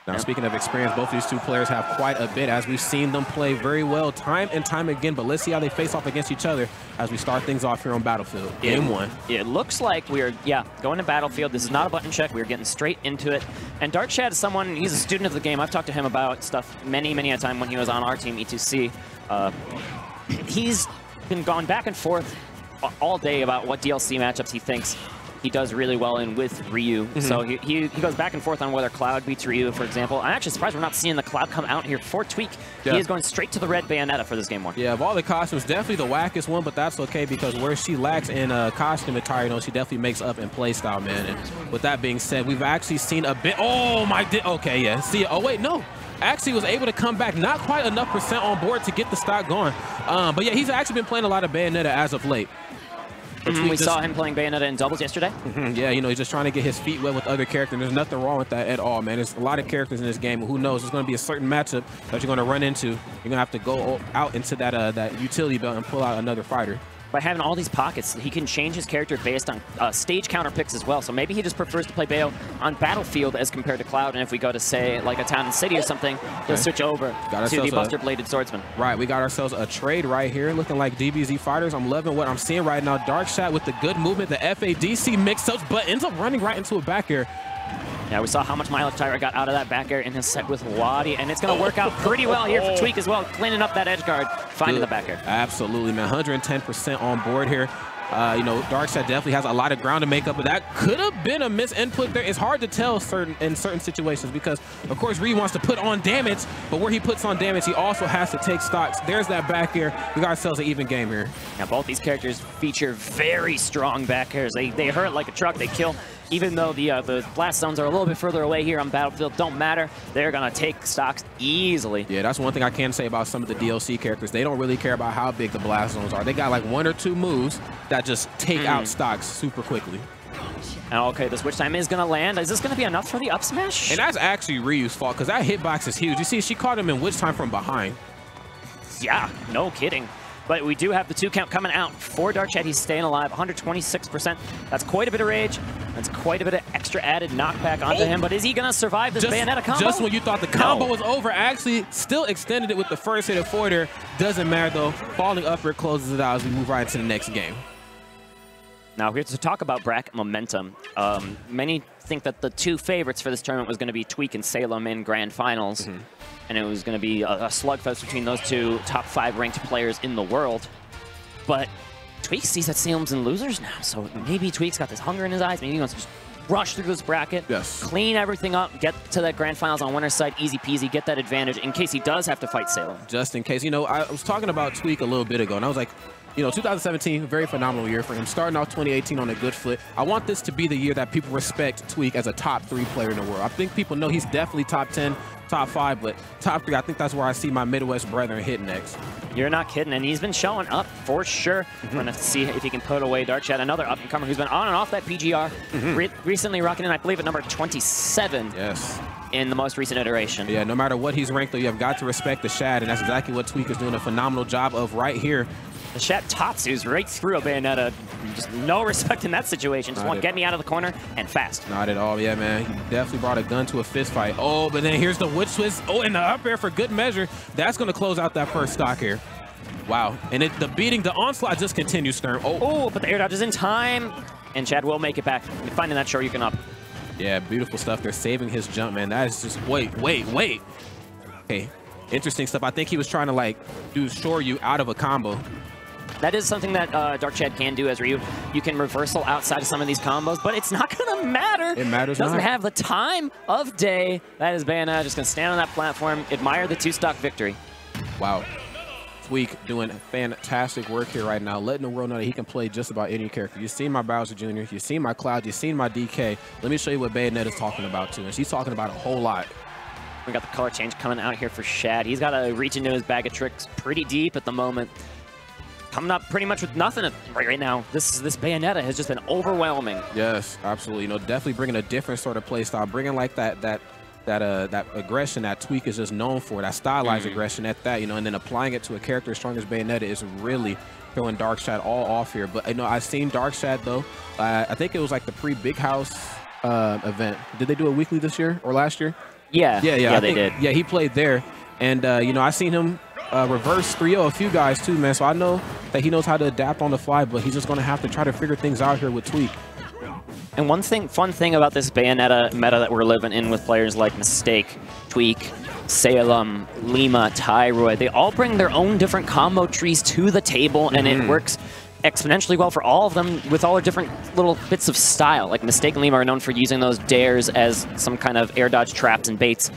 Now, speaking of experience, both of these two players have quite a bit, as we've seen them play very well time and time again. But let's see how they face off against each other as we start things off here on Battlefield. Game 1. It looks like we're, going to Battlefield. This is not a button check. We're getting straight into it. And Darkshad is someone, he's a student of the game. I've talked to him about stuff many a time when he was on our team, E2C. He's been going back and forth all day about what DLC matchups he thinks he does really well in with Ryu. So he goes back and forth on whether Cloud beats Ryu, for example. I'm actually surprised we're not seeing the Cloud come out here for Tweek. He is going straight to the red Bayonetta for this game 1. Yeah, of all the costumes, definitely the wackest one, but that's okay because where she lacks in costume attire, you know, she definitely makes up in playstyle, man. And with that being said, we've actually seen a bit. Oh my! Okay, yeah. See, oh wait, no. Actually was able to come back, not quite enough percent on board to get the stock going. But yeah, he's actually been playing a lot of Bayonetta as of late. We saw him playing Bayonetta in doubles yesterday. Yeah, you know, he's just trying to get his feet wet with other characters. There's nothing wrong with that at all, man. There's a lot of characters in this game. Who knows? There's going to be a certain matchup that you're going to run into. You're going to have to go out into that that utility belt and pull out another fighter. By having all these pockets, he can change his character based on stage counter picks as well. So maybe he just prefers to play Bayo on Battlefield as compared to Cloud. And if we go to, say, like a Town and City or something, he'll switch over to the Buster-Bladed Swordsman. Right, we got ourselves a trade right here, looking like DBZ fighters. I'm loving what I'm seeing right now. Darkshad with the good movement, the FADC mix-ups, but ends up running right into a back air. Yeah, we saw how much mileage Tyra got out of that back air in his set with Wadi, and it's going to work out pretty well here for Tweek as well, cleaning up that edge guard, finding the back air. Absolutely, man. 110% on board here. You know, Darkshad definitely has a lot of ground to make up, but that could have been a misinput there. It's hard to tell in certain situations because, of course, Ryu wants to put on damage, but where he puts on damage, he also has to take stocks. There's that back air. We got ourselves an even game here. Now, both these characters feature very strong back airs. They hurt like a truck. They kill. Even though the blast zones are a little bit further away here on Battlefield, don't matter. They're going to take stocks easily. Yeah, that's one thing I can say about some of the DLC characters. They don't really care about how big the blast zones are. They got like 1 or 2 moves that just take out stocks super quickly. Okay, the switch time is going to land. Is this going to be enough for the up smash? And that's actually Ryu's fault because that hitbox is huge. You see, she caught him in witch time from behind. Yeah, no kidding. But we do have the 2 count coming out for Darkshad. He's staying alive, 126%. That's quite a bit of rage. That's quite a bit of extra added knockback onto him. But is he going to survive this Bayonetta combo? Just when you thought the combo was over, actually still extended it with the first hit of forwarder. Doesn't matter, though. Falling upward closes it out as we move right into the next game. Now, here to talk about bracket momentum. Many think that the 2 favorites for this tournament was going to be Tweek and Salem in grand finals. And it was going to be a slugfest between those 2 top 5 ranked players in the world. But Tweek sees that Salem's in losers now, so maybe Tweek's got this hunger in his eyes. Maybe he wants to just rush through this bracket, clean everything up, get to that grand finals on winner's side, easy peasy, get that advantage in case he does have to fight Salem. Just in case. You know, I was talking about Tweek a little bit ago, and I was like, you know, 2017, very phenomenal year for him. Starting off 2018 on a good foot. I want this to be the year that people respect Tweek as a top 3 player in the world. I think people know he's definitely top 10, top 5, but top 3, I think that's where I see my Midwest brethren hit next. You're not kidding, and he's been showing up for sure. We're going to see if he can put away Darkshad, another up-and-comer who's been on and off that PGR, recently rocking in, I believe, at number 27. Yes. In the most recent iteration. Yeah, no matter what he's ranked, though, you have got to respect the Shad, and that's exactly what Tweek is doing a phenomenal job of right here. The Shad Tatsu's right through a Bayonetta. Just no respect in that situation. Just want to get me out of the corner and fast. Not at all. Yeah, man. He definitely brought a gun to a fist fight. Oh, but then here's the witch twist. Oh, and the up air for good measure. That's going to close out that first stock here. Wow. And the beating, the onslaught just continues, Stern. Oh, but the air dodge is in time. And Shad will make it back. Finding that Shoryuken up. Yeah, beautiful stuff. They're saving his jump, man. That is just, wait. Okay, interesting stuff. I think he was trying to, like, do Shoryu out of a combo. That is something that Darkshad can do as Ryu. You can reversal outside of some of these combos, but it's not going to matter. It matters Doesn't have the time of day. That is Bayonetta just going to stand on that platform, admire the 2-stock victory. Wow. Tweek doing fantastic work here right now, letting the world know that he can play just about any character. You've seen my Bowser Jr., you've seen my Cloud, you've seen my DK. Let me show you what Bayonetta's talking about, too, and she's talking about a whole lot. We got the color change coming out here for Shad. He's got to reach into his bag of tricks pretty deep at the moment. Coming up pretty much with nothing right now. This Bayonetta has just been overwhelming. Yes, absolutely. You know, definitely bringing a different sort of play style, bringing like that aggression that Tweek is just known for, that stylized aggression at that, you know, and then applying it to a character as strong as Bayonetta is really throwing Darkshad all off here. But, you know, I've seen Darkshad, though. I think it was like the pre-Big House event. Did they do it weekly this year or last year? Yeah, Yeah, they did. Yeah, he played there. And, you know, I seen him reverse 3-0 a few guys too, man. So I know that he knows how to adapt on the fly, but he's just going to have to try to figure things out here with Tweek. And fun thing about this Bayonetta meta that we're living in with players like Mistake, Tweek, Salem, Lima, Tyroid, they all bring their own different combo trees to the table, and it works exponentially well for all of them with all their different little bits of style. Like Mistake and Lima are known for using those dares as some kind of air dodge traps and baits.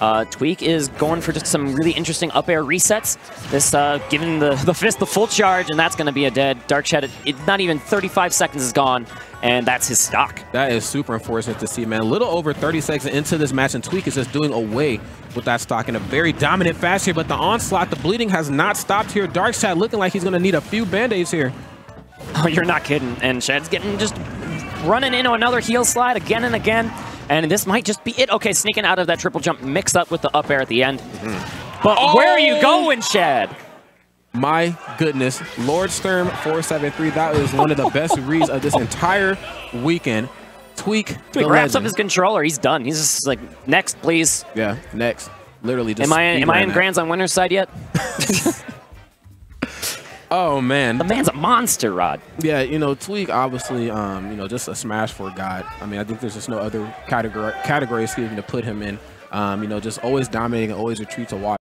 Tweek is going for just some really interesting up air resets. This giving the fist the full charge, and that's going to be a dead. Darkshad, not even 35 seconds is gone, and that's his stock. That is super unfortunate to see, man. A little over 30 seconds into this match, and Tweek is just doing away with that stock in a very dominant fashion here, but the onslaught, the bleeding has not stopped here. Darkshad looking like he's going to need a few band-aids here. Oh, you're not kidding. And Shad's getting just running into another heel slide again and again. And this might just be it. Okay, sneaking out of that triple jump mixed up with the up air at the end. But where are you going, Shad? My goodness. Lord Sturm 473. That is one of the best reads of this entire weekend. Tweek wraps up his controller. He's done. He's just like, next, please. Yeah, next. Literally just. Am I in Grands on winner's side yet? Oh, man. The man's a monster, Rod. Yeah, you know, Tweek, obviously, you know, just a smash for God. I mean, I think there's just no other category to put him in. You know, just always dominating, always a treat to watch.